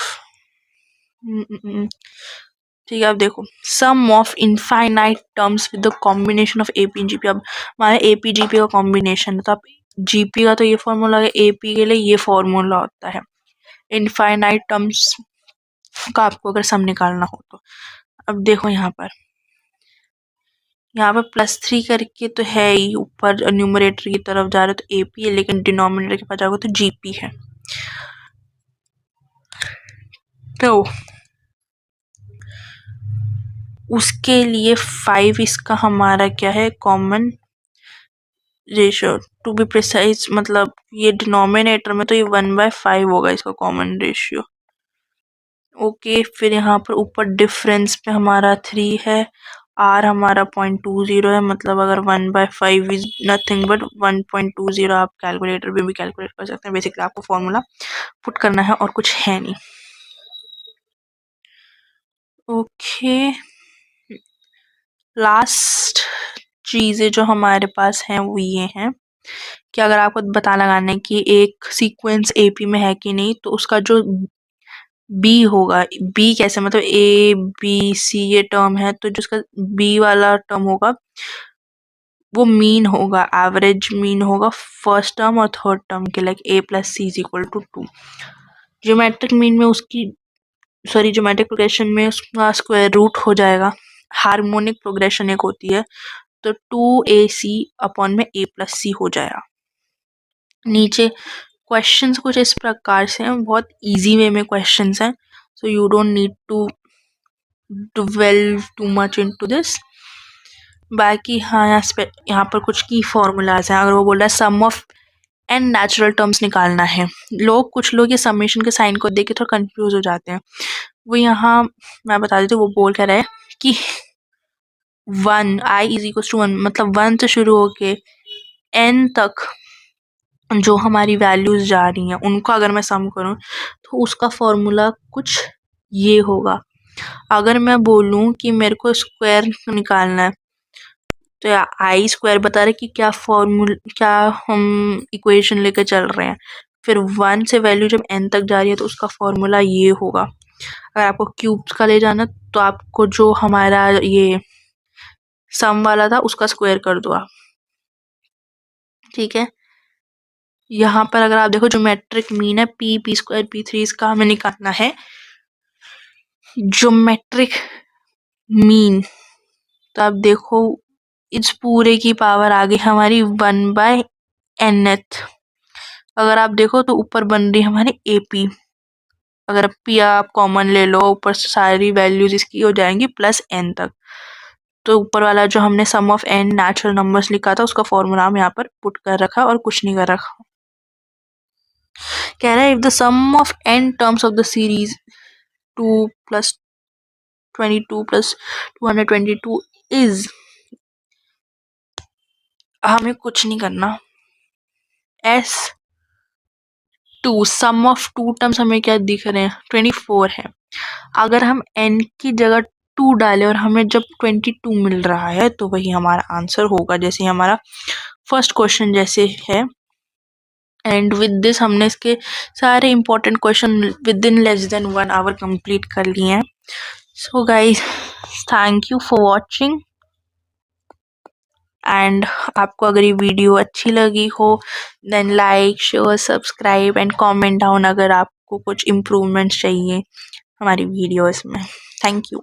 ठीक है, अब देखो sum of infinite terms with the combination of AP and GP. अब हमारा एपी जीपी का कॉम्बिनेशन है, तो अब जीपी का तो ये फॉर्मूला है, एपी के लिए ये फॉर्मूला होता है। इनफाइनाइट टर्म्स का आपको अगर सम निकालना हो तो अब देखो यहाँ पर +3 करके तो है ही, ऊपर न्यूमरेटर की तरफ जा रहे तो एपी है, लेकिन डिनोमिनेटर के पास जाओगे तो जीपी है। तो उसके लिए 5 इसका हमारा क्या है, common ratio to be precise, मतलब ये डिनोमिनेटर में तो ये 1/5 होगा इसका कॉमन रेशियो। ओके, फिर यहाँ पर ऊपर डिफरेंस पे हमारा 3 है, आर हमारा 0.20 है, मतलब अगर 1/5 इज नथिंग बट 1.20, आप कैलकुलेटर पे भी कैलकुलेट कर सकते हैं। बेसिकली आपको फॉर्मूला पुट करना है और कुछ है नहीं। ओके, लास्ट चीज़ें जो हमारे पास हैं वो ये हैं कि अगर आपको पता लगाना है कि एक सीक्वेंस एपी में है कि नहीं, तो उसका जो बी होगा, बी कैसे, मतलब ए बी सी ये टर्म है, तो जो उसका बी वाला टर्म होगा वो मीन होगा, एवरेज मीन होगा फर्स्ट टर्म और थर्ड टर्म के, like A plus C is equal to 2। Geometric mean में उसकी ज्योमेट्रिक प्रोग्रेशन में उसका स्क्वायर रूट हो जाएगा। हार्मोनिक प्रोग्रेशन एक होती है, तो 2ac अपॉन में a प्लस सी हो जाएगा। नीचे क्वेश्चंस कुछ इस प्रकार से हैं, बहुत इजी वे में क्वेश्चंस हैं, so you don't need to dwell too much into this। बाकी हाँ, यहाँ पर कुछ की फॉर्मूलाज हैं। अगर वो बोल रहा है सम ऑफ एन नेचुरल टर्म्स निकालना है, कुछ लोग ये समेशन के साइन को देख के थोड़ा कंफ्यूज हो जाते हैं। वो यहाँ मैं बता देती हूँ, वो बोल कर रहा है कि 1 i इज इक्वल टू 1, मतलब 1 से शुरू होके n तक जो हमारी वैल्यूज जा रही हैं उनको अगर मैं सम करूँ तो उसका फॉर्मूला कुछ ये होगा। अगर मैं बोलूँ कि मेरे को स्क्वायर निकालना है, तो आई स्क्वायर बता रहे कि क्या हम इक्वेशन लेकर चल रहे हैं। फिर 1 से वैल्यू जब n तक जा रही है तो उसका फॉर्मूला ये होगा। अगर आपको क्यूब्स का ले जाना तो आपको जो हमारा ये सम वाला था उसका स्क्वायर कर दो आप, ठीक है। यहाँ पर अगर आप देखो ज्योमेट्रिक मीन है p स्क्वायर p3, इसका हमें निकालना है ज्योमेट्रिक मीन। तो आप देखो इस पूरे की पावर आ गई हमारी 1/nth। अगर आप देखो तो ऊपर बन रही हमारी AP, अगर P आप कॉमन ले लो, ऊपर से सारी वैल्यूज इसकी हो जाएंगी प्लस n तक। तो ऊपर वाला जो हमने सम ऑफ n नेचुरल नंबर्स लिखा था उसका फॉर्मूला हम यहाँ पर पुट कर रखा और कुछ नहीं कर रखा। कह रहा है if the sum of n terms of the series 2 + 22 + 222 is, हमें कुछ नहीं करना, S2 सम ऑफ 2 टर्म्स हमें क्या दिख रहे हैं 24 है। अगर हम n की जगह 2 डालें और हमें जब 22 मिल रहा है तो वही हमारा आंसर होगा, जैसे हमारा फर्स्ट क्वेश्चन जैसे है। एंड विद दिस हमने इसके सारे important question within less than 1 hour complete कर लिए हैं। So guys, thank you for watching. And आपको अगर ये वीडियो अच्छी लगी हो then like share subscribe and comment down अगर आपको कुछ इम्प्रूवमेंट्स चाहिए हमारी वीडियोस में। Thank you.